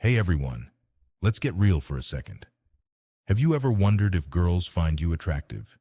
Hey everyone, let's get real for a second. Have you ever wondered if girls find you attractive?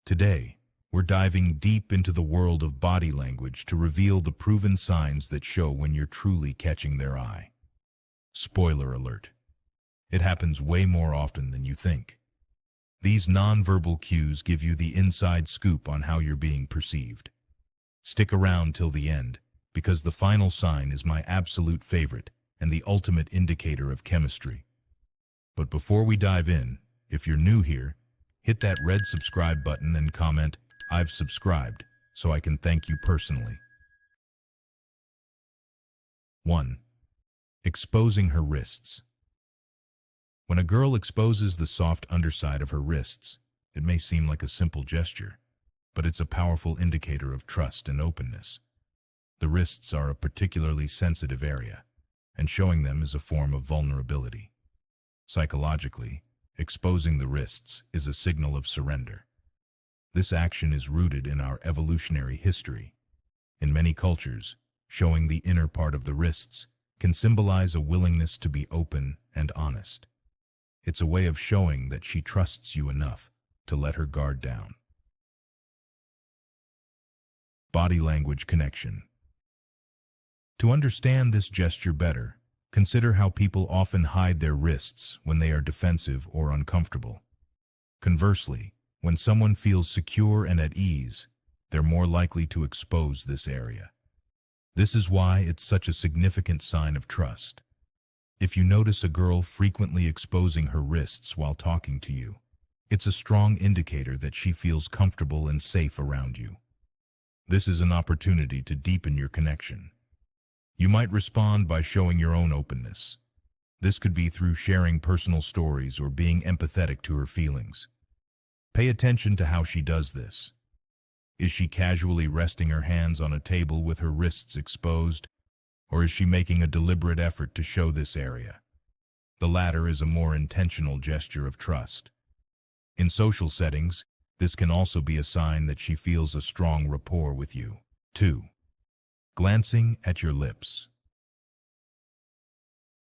Today, we're diving deep into the world of body language to reveal the proven signs that show when you're truly catching their eye. Spoiler alert. It happens way more often than you think. These nonverbal cues give you the inside scoop on how you're being perceived. Stick around till the end, because the final sign is my absolute favorite and the ultimate indicator of chemistry. But before we dive in, if you're new here, hit that red subscribe button and comment, "I've subscribed," so I can thank you personally. 1. Exposing her wrists. When a girl exposes the soft underside of her wrists, it may seem like a simple gesture, but it's a powerful indicator of trust and openness. The wrists are a particularly sensitive area, and showing them is a form of vulnerability. Psychologically, exposing the wrists is a signal of surrender. This action is rooted in our evolutionary history. In many cultures, showing the inner part of the wrists can symbolize a willingness to be open and honest. It's a way of showing that she trusts you enough to let her guard down. Body language connection. To understand this gesture better, consider how people often hide their wrists when they are defensive or uncomfortable. Conversely, when someone feels secure and at ease, they're more likely to expose this area. This is why it's such a significant sign of trust. If you notice a girl frequently exposing her wrists while talking to you, it's a strong indicator that she feels comfortable and safe around you. This is an opportunity to deepen your connection. You might respond by showing your own openness. This could be through sharing personal stories or being empathetic to her feelings. Pay attention to how she does this. Is she casually resting her hands on a table with her wrists exposed, or is she making a deliberate effort to show this area? The latter is a more intentional gesture of trust. In social settings, this can also be a sign that she feels a strong rapport with you. 2. Glancing at your lips.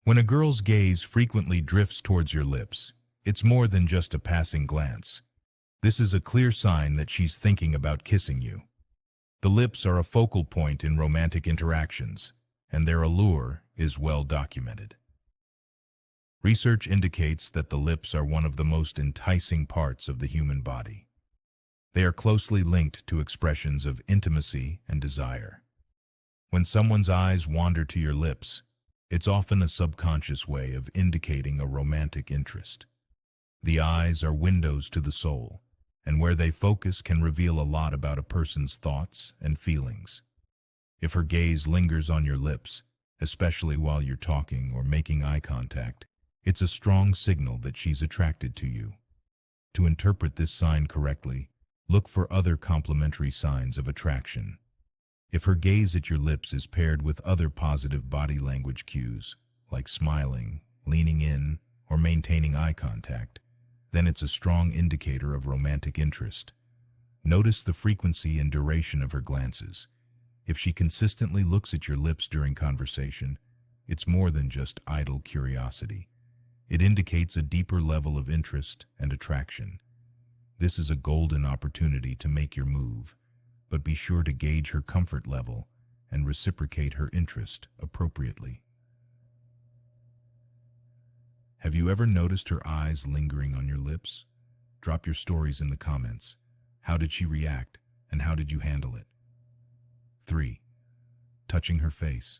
When a girl's gaze frequently drifts towards your lips, it's more than just a passing glance. This is a clear sign that she's thinking about kissing you. The lips are a focal point in romantic interactions, and their allure is well documented. Research indicates that the lips are one of the most enticing parts of the human body. They are closely linked to expressions of intimacy and desire. When someone's eyes wander to your lips, it's often a subconscious way of indicating a romantic interest. The eyes are windows to the soul, and where they focus can reveal a lot about a person's thoughts and feelings. If her gaze lingers on your lips, especially while you're talking or making eye contact, it's a strong signal that she's attracted to you. To interpret this sign correctly, look for other complementary signs of attraction. If her gaze at your lips is paired with other positive body language cues, like smiling, leaning in, or maintaining eye contact, then it's a strong indicator of romantic interest. Notice the frequency and duration of her glances. If she consistently looks at your lips during conversation, it's more than just idle curiosity. It indicates a deeper level of interest and attraction. This is a golden opportunity to make your move, but be sure to gauge her comfort level and reciprocate her interest appropriately. Have you ever noticed her eyes lingering on your lips? Drop your stories in the comments. How did she react, and how did you handle it? 3. Touching her face.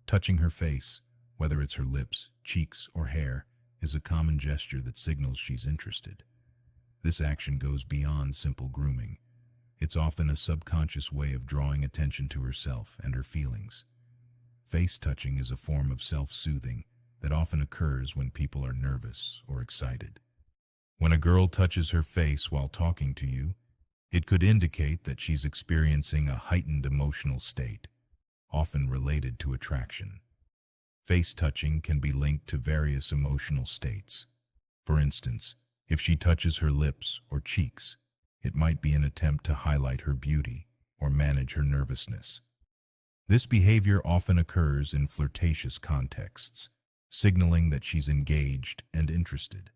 Touching her face, whether it's her lips, cheeks, or hair, is a common gesture that signals she's interested. This action goes beyond simple grooming. It's often a subconscious way of drawing attention to herself and her feelings. Face touching is a form of self-soothing that often occurs when people are nervous or excited. When a girl touches her face while talking to you, it could indicate that she's experiencing a heightened emotional state, often related to attraction. Face touching can be linked to various emotional states. For instance, if she touches her lips or cheeks, it might be an attempt to highlight her beauty or manage her nervousness. This behavior often occurs in flirtatious contexts, signaling that she's engaged and interested.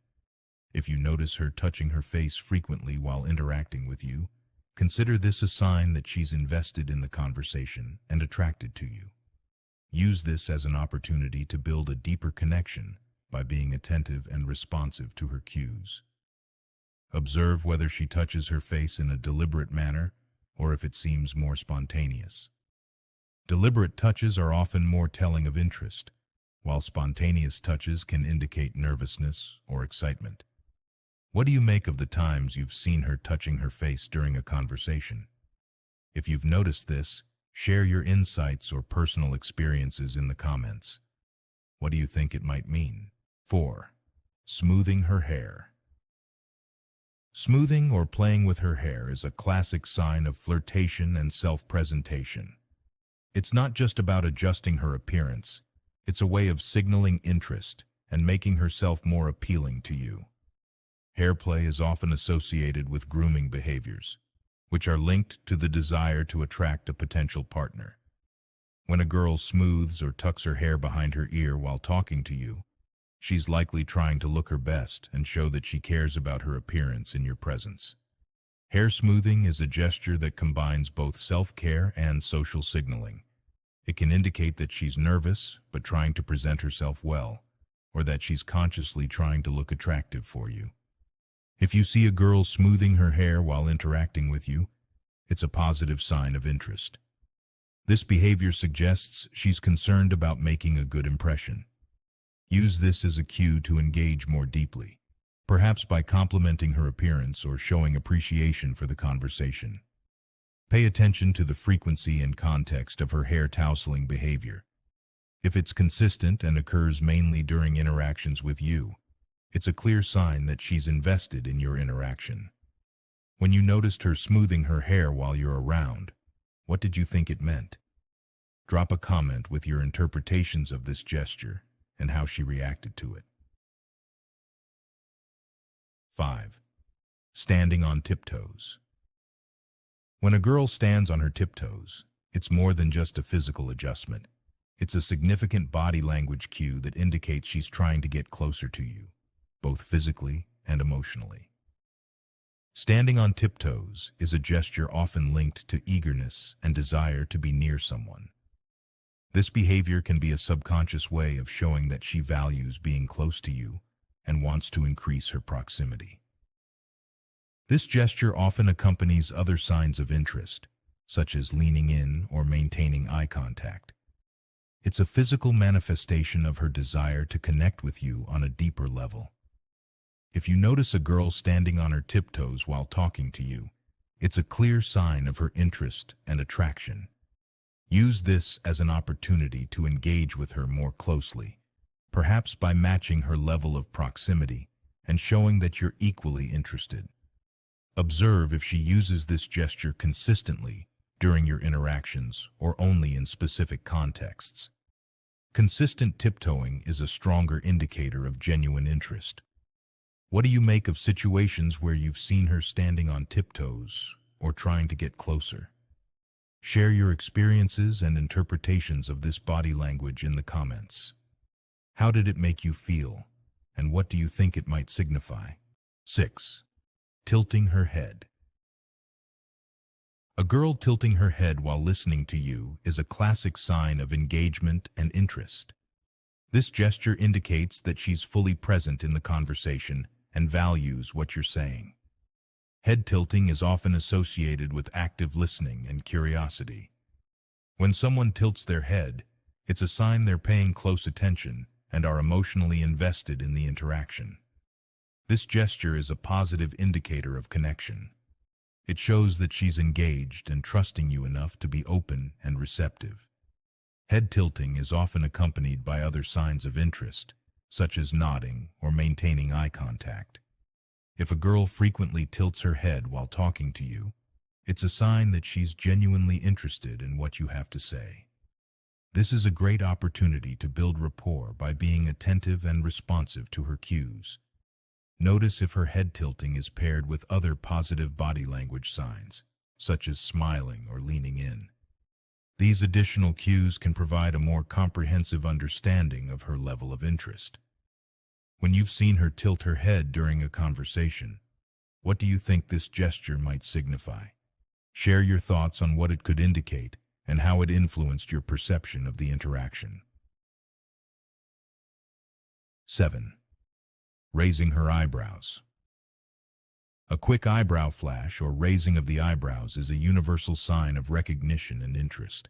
If you notice her touching her face frequently while interacting with you, consider this a sign that she's invested in the conversation and attracted to you. Use this as an opportunity to build a deeper connection by being attentive and responsive to her cues. Observe whether she touches her face in a deliberate manner or if it seems more spontaneous. Deliberate touches are often more telling of interest, while spontaneous touches can indicate nervousness or excitement. What do you make of the times you've seen her touching her face during a conversation? If you've noticed this, share your insights or personal experiences in the comments. What do you think it might mean? 4. Smoothing her hair. Smoothing or playing with her hair is a classic sign of flirtation and self-presentation. It's not just about adjusting her appearance, it's a way of signaling interest and making herself more appealing to you. Hair play is often associated with grooming behaviors, which are linked to the desire to attract a potential partner. When a girl smooths or tucks her hair behind her ear while talking to you, she's likely trying to look her best and show that she cares about her appearance in your presence. Hair smoothing is a gesture that combines both self-care and social signaling. It can indicate that she's nervous but trying to present herself well, or that she's consciously trying to look attractive for you. If you see a girl smoothing her hair while interacting with you, it's a positive sign of interest. This behavior suggests she's concerned about making a good impression. Use this as a cue to engage more deeply, perhaps by complimenting her appearance or showing appreciation for the conversation. Pay attention to the frequency and context of her hair tousling behavior. If it's consistent and occurs mainly during interactions with you, it's a clear sign that she's invested in your interaction. When you noticed her smoothing her hair while you're around, what did you think it meant? Drop a comment with your interpretations of this gesture and how she reacted to it. 5. Standing on tiptoes. When a girl stands on her tiptoes, it's more than just a physical adjustment. It's a significant body language cue that indicates she's trying to get closer to you, both physically and emotionally. Standing on tiptoes is a gesture often linked to eagerness and desire to be near someone. This behavior can be a subconscious way of showing that she values being close to you and wants to increase her proximity. This gesture often accompanies other signs of interest, such as leaning in or maintaining eye contact. It's a physical manifestation of her desire to connect with you on a deeper level. If you notice a girl standing on her tiptoes while talking to you, it's a clear sign of her interest and attraction. Use this as an opportunity to engage with her more closely, perhaps by matching her level of proximity and showing that you're equally interested. Observe if she uses this gesture consistently during your interactions or only in specific contexts. Consistent tiptoeing is a stronger indicator of genuine interest. What do you make of situations where you've seen her standing on tiptoes or trying to get closer? Share your experiences and interpretations of this body language in the comments. How did it make you feel, and what do you think it might signify? 6. Tilting her head. A girl tilting her head while listening to you is a classic sign of engagement and interest. This gesture indicates that she's fully present in the conversation and values what you're saying. Head tilting is often associated with active listening and curiosity. When someone tilts their head, it's a sign they're paying close attention and are emotionally invested in the interaction. This gesture is a positive indicator of connection. It shows that she's engaged and trusting you enough to be open and receptive. Head tilting is often accompanied by other signs of interest, such as nodding or maintaining eye contact. If a girl frequently tilts her head while talking to you, it's a sign that she's genuinely interested in what you have to say. This is a great opportunity to build rapport by being attentive and responsive to her cues. Notice if her head tilting is paired with other positive body language signs, such as smiling or leaning in. These additional cues can provide a more comprehensive understanding of her level of interest. When you've seen her tilt her head during a conversation, what do you think this gesture might signify? Share your thoughts on what it could indicate and how it influenced your perception of the interaction. 7. Raising her eyebrows. A quick eyebrow flash or raising of the eyebrows is a universal sign of recognition and interest.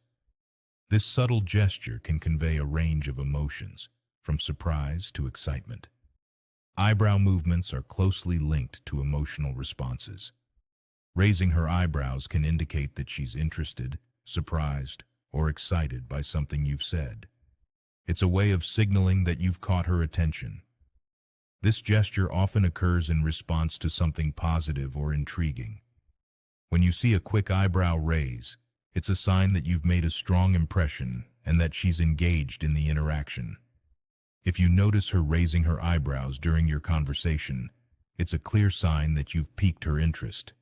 This subtle gesture can convey a range of emotions, from surprise to excitement. Eyebrow movements are closely linked to emotional responses. Raising her eyebrows can indicate that she's interested, surprised, or excited by something you've said. It's a way of signaling that you've caught her attention. This gesture often occurs in response to something positive or intriguing. When you see a quick eyebrow raise, it's a sign that you've made a strong impression and that she's engaged in the interaction. If you notice her raising her eyebrows during your conversation, it's a clear sign that you've piqued her interest.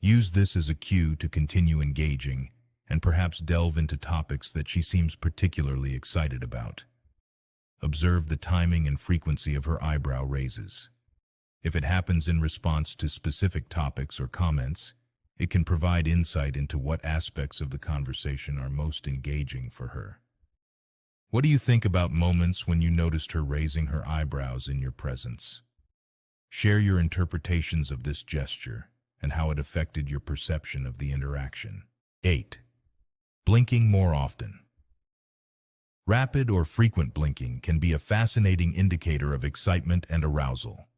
Use this as a cue to continue engaging and perhaps delve into topics that she seems particularly excited about. Observe the timing and frequency of her eyebrow raises. If it happens in response to specific topics or comments, it can provide insight into what aspects of the conversation are most engaging for her. What do you think about moments when you noticed her raising her eyebrows in your presence? Share your interpretations of this gesture and how it affected your perception of the interaction. 8. Blinking more often. Rapid or frequent blinking can be a fascinating indicator of excitement and arousal.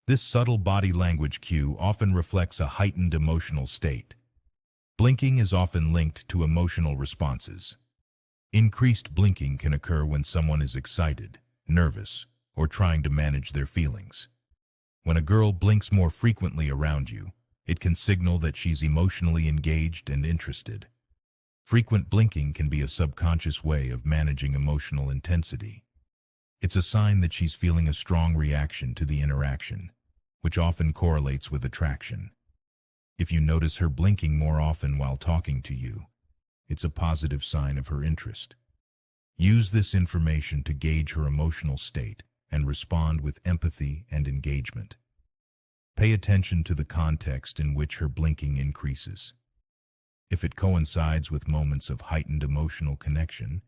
This subtle body language cue often reflects a heightened emotional state. Blinking is often linked to emotional responses. Increased blinking can occur when someone is excited, nervous, or trying to manage their feelings. When a girl blinks more frequently around you, it can signal that she's emotionally engaged and interested. Frequent blinking can be a subconscious way of managing emotional intensity. It's a sign that she's feeling a strong reaction to the interaction, which often correlates with attraction. If you notice her blinking more often while talking to you, it's a positive sign of her interest. Use this information to gauge her emotional state and respond with empathy and engagement. Pay attention to the context in which her blinking increases. If it coincides with moments of heightened emotional connection,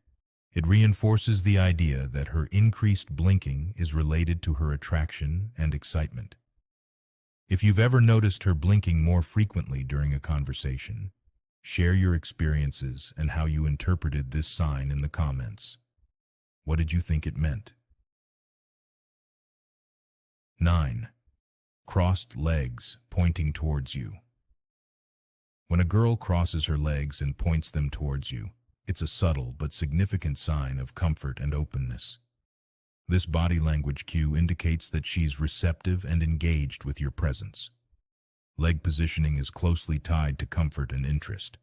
it reinforces the idea that her increased blinking is related to her attraction and excitement. If you've ever noticed her blinking more frequently during a conversation, share your experiences and how you interpreted this sign in the comments. What did you think it meant? 9. Crossed legs pointing towards you. When a girl crosses her legs and points them towards you, it's a subtle but significant sign of comfort and openness. This body language cue indicates that she's receptive and engaged with your presence. Leg positioning is closely tied to comfort and interest.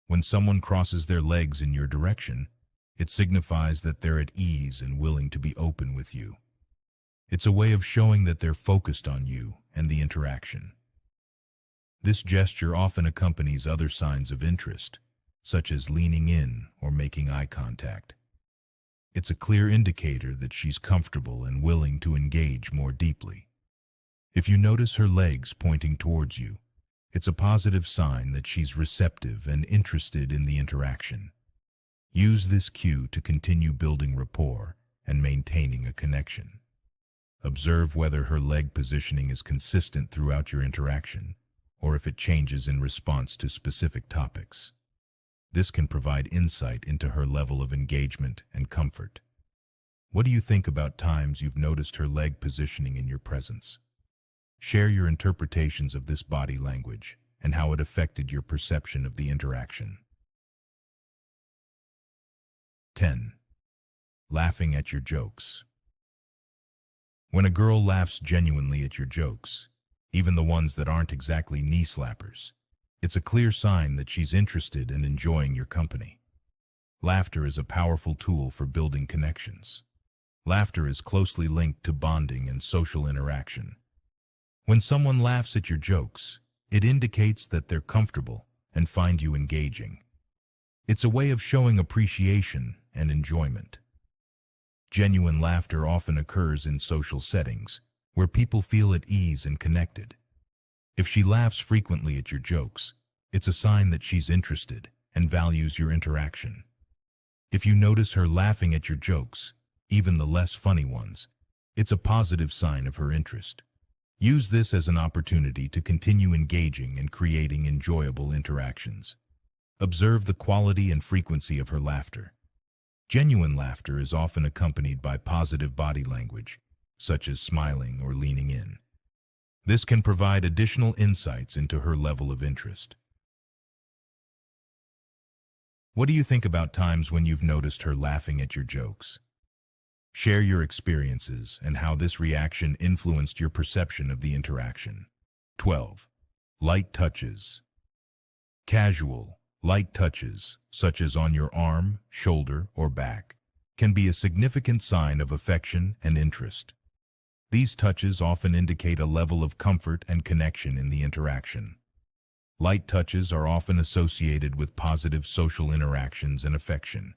When someone crosses their legs in your direction, it signifies that they're at ease and willing to be open with you. It's a way of showing that they're focused on you and the interaction. This gesture often accompanies other signs of interest, such as leaning in or making eye contact. It's a clear indicator that she's comfortable and willing to engage more deeply. If you notice her legs pointing towards you, it's a positive sign that she's receptive and interested in the interaction. Use this cue to continue building rapport and maintaining a connection. Observe whether her leg positioning is consistent throughout your interaction, or if it changes in response to specific topics. This can provide insight into her level of engagement and comfort. What do you think about times you've noticed her leg positioning in your presence? Share your interpretations of this body language and how it affected your perception of the interaction. 10. Laughing at your jokes. When a girl laughs genuinely at your jokes, even the ones that aren't exactly knee slappers, it's a clear sign that she's interested and enjoying your company. Laughter is a powerful tool for building connections. Laughter is closely linked to bonding and social interaction. When someone laughs at your jokes, it indicates that they're comfortable and find you engaging. It's a way of showing appreciation and enjoyment. Genuine laughter often occurs in social settings, where people feel at ease and connected. If she laughs frequently at your jokes, it's a sign that she's interested and values your interaction. If you notice her laughing at your jokes, even the less funny ones, it's a positive sign of her interest. Use this as an opportunity to continue engaging and creating enjoyable interactions. Observe the quality and frequency of her laughter. Genuine laughter is often accompanied by positive body language, such as smiling or leaning in. This can provide additional insights into her level of interest. What do you think about times when you've noticed her laughing at your jokes? Share your experiences and how this reaction influenced your perception of the interaction. 12. Light touches. Casual, light touches, such as on your arm, shoulder, or back, can be a significant sign of affection and interest. These touches often indicate a level of comfort and connection in the interaction. Light touches are often associated with positive social interactions and affection.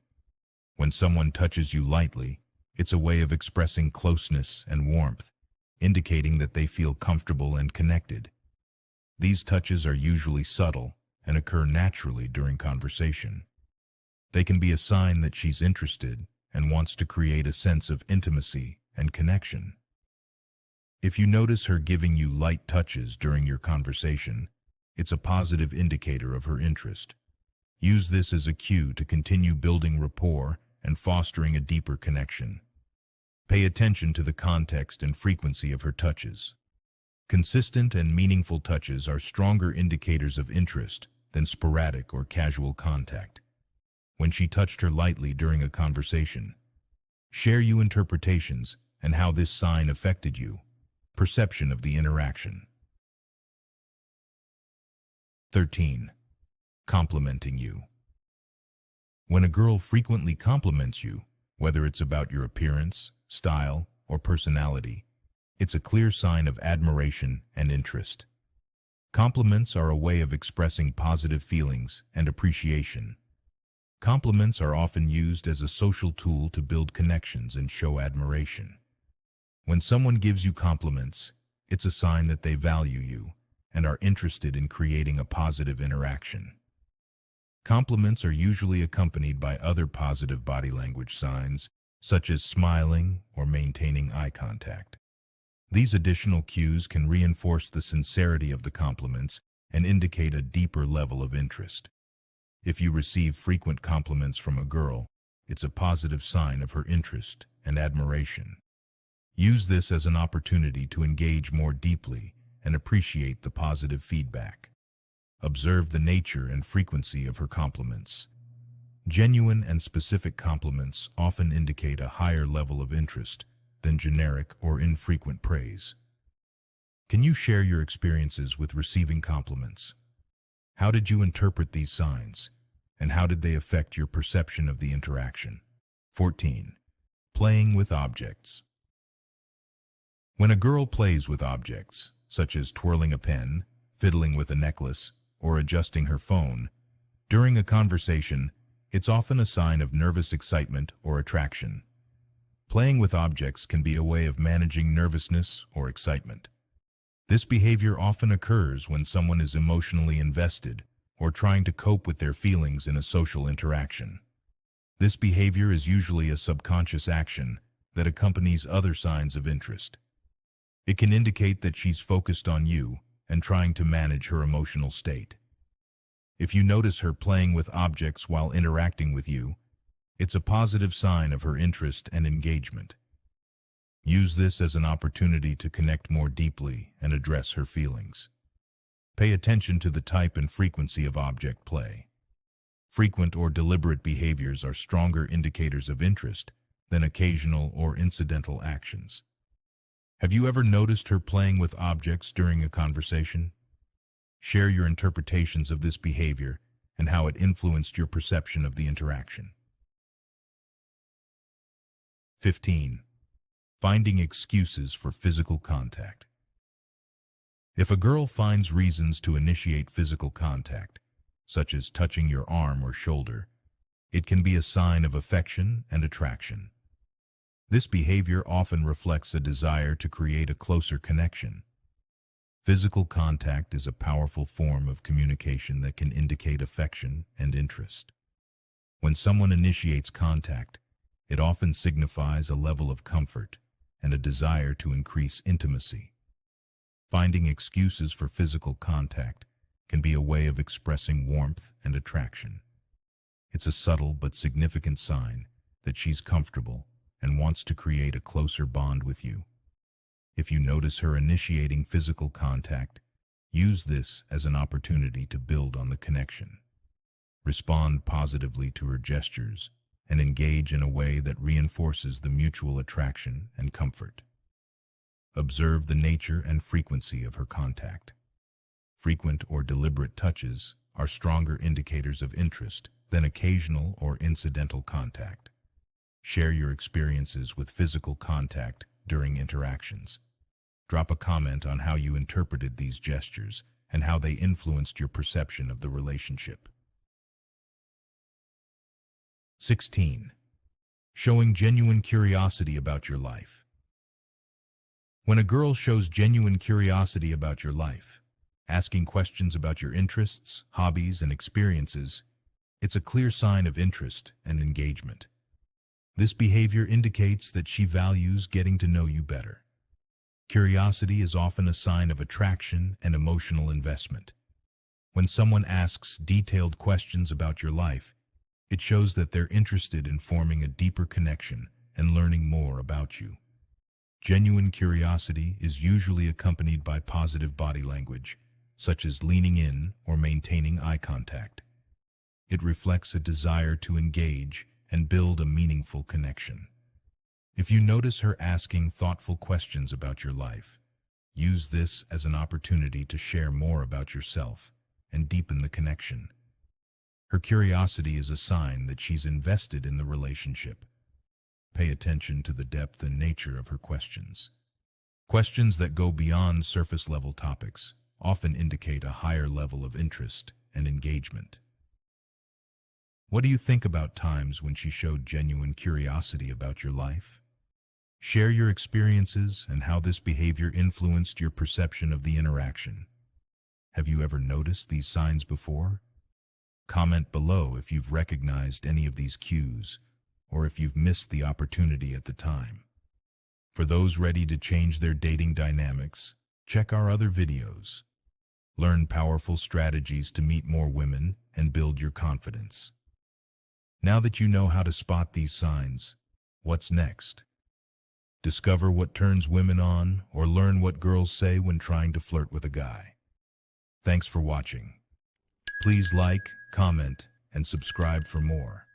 When someone touches you lightly, it's a way of expressing closeness and warmth, indicating that they feel comfortable and connected. These touches are usually subtle and occur naturally during conversation. They can be a sign that she's interested and wants to create a sense of intimacy and connection. If you notice her giving you light touches during your conversation, it's a positive indicator of her interest. Use this as a cue to continue building rapport and fostering a deeper connection. Pay attention to the context and frequency of her touches. Consistent and meaningful touches are stronger indicators of interest than sporadic or casual contact. When she touched her lightly during a conversation, share your interpretations and how this sign affected you. Perception of the interaction. 13. Complimenting you. When a girl frequently compliments you, whether it's about your appearance, style, or personality, it's a clear sign of admiration and interest. Compliments are a way of expressing positive feelings and appreciation. Compliments are often used as a social tool to build connections and show admiration. When someone gives you compliments, it's a sign that they value you and are interested in creating a positive interaction. Compliments are usually accompanied by other positive body language signs, such as smiling or maintaining eye contact. These additional cues can reinforce the sincerity of the compliments and indicate a deeper level of interest. If you receive frequent compliments from a girl, it's a positive sign of her interest and admiration. Use this as an opportunity to engage more deeply and appreciate the positive feedback. Observe the nature and frequency of her compliments. Genuine and specific compliments often indicate a higher level of interest than generic or infrequent praise. Can you share your experiences with receiving compliments? How did you interpret these signs, and how did they affect your perception of the interaction? 14. Playing with objects. When a girl plays with objects, such as twirling a pen, fiddling with a necklace, or adjusting her phone, during a conversation, it's often a sign of nervous excitement or attraction. Playing with objects can be a way of managing nervousness or excitement. This behavior often occurs when someone is emotionally invested or trying to cope with their feelings in a social interaction. This behavior is usually a subconscious action that accompanies other signs of interest. It can indicate that she's focused on you and trying to manage her emotional state. If you notice her playing with objects while interacting with you, it's a positive sign of her interest and engagement. Use this as an opportunity to connect more deeply and address her feelings. Pay attention to the type and frequency of object play. Frequent or deliberate behaviors are stronger indicators of interest than occasional or incidental actions. Have you ever noticed her playing with objects during a conversation? Share your interpretations of this behavior and how it influenced your perception of the interaction. 15. Finding excuses for physical contact. If a girl finds reasons to initiate physical contact, such as touching your arm or shoulder, It can be a sign of affection and attraction. This behavior often reflects a desire to create a closer connection. Physical contact is a powerful form of communication that can indicate affection and interest. When someone initiates contact, it often signifies a level of comfort and a desire to increase intimacy. Finding excuses for physical contact can be a way of expressing warmth and attraction. It's a subtle but significant sign that she's comfortable and wants to create a closer bond with you. If you notice her initiating physical contact, use this as an opportunity to build on the connection. Respond positively to her gestures and engage in a way that reinforces the mutual attraction and comfort. Observe the nature and frequency of her contact. Frequent or deliberate touches are stronger indicators of interest than occasional or incidental contact. Share your experiences with physical contact during interactions. Drop a comment on how you interpreted these gestures and how they influenced your perception of the relationship. 16. Showing genuine curiosity about your life. When a girl shows genuine curiosity about your life, asking questions about your interests, hobbies, and experiences, it's a clear sign of interest and engagement. This behavior indicates that she values getting to know you better. Curiosity is often a sign of attraction and emotional investment. When someone asks detailed questions about your life, it shows that they're interested in forming a deeper connection and learning more about you. Genuine curiosity is usually accompanied by positive body language, such as leaning in or maintaining eye contact. It reflects a desire to engage and build a meaningful connection. If you notice her asking thoughtful questions about your life, use this as an opportunity to share more about yourself and deepen the connection. Her curiosity is a sign that she's invested in the relationship. Pay attention to the depth and nature of her questions. Questions that go beyond surface-level topics often indicate a higher level of interest and engagement. What do you think about times when she showed genuine curiosity about your life? Share your experiences and how this behavior influenced your perception of the interaction. Have you ever noticed these signs before? Comment below if you've recognized any of these cues or if you've missed the opportunity at the time. For those ready to change their dating dynamics, check our other videos. Learn powerful strategies to meet more women and build your confidence. Now that you know how to spot these signs, what's next? Discover what turns women on or learn what girls say when trying to flirt with a guy. Thanks for watching. Please like, comment, and subscribe for more.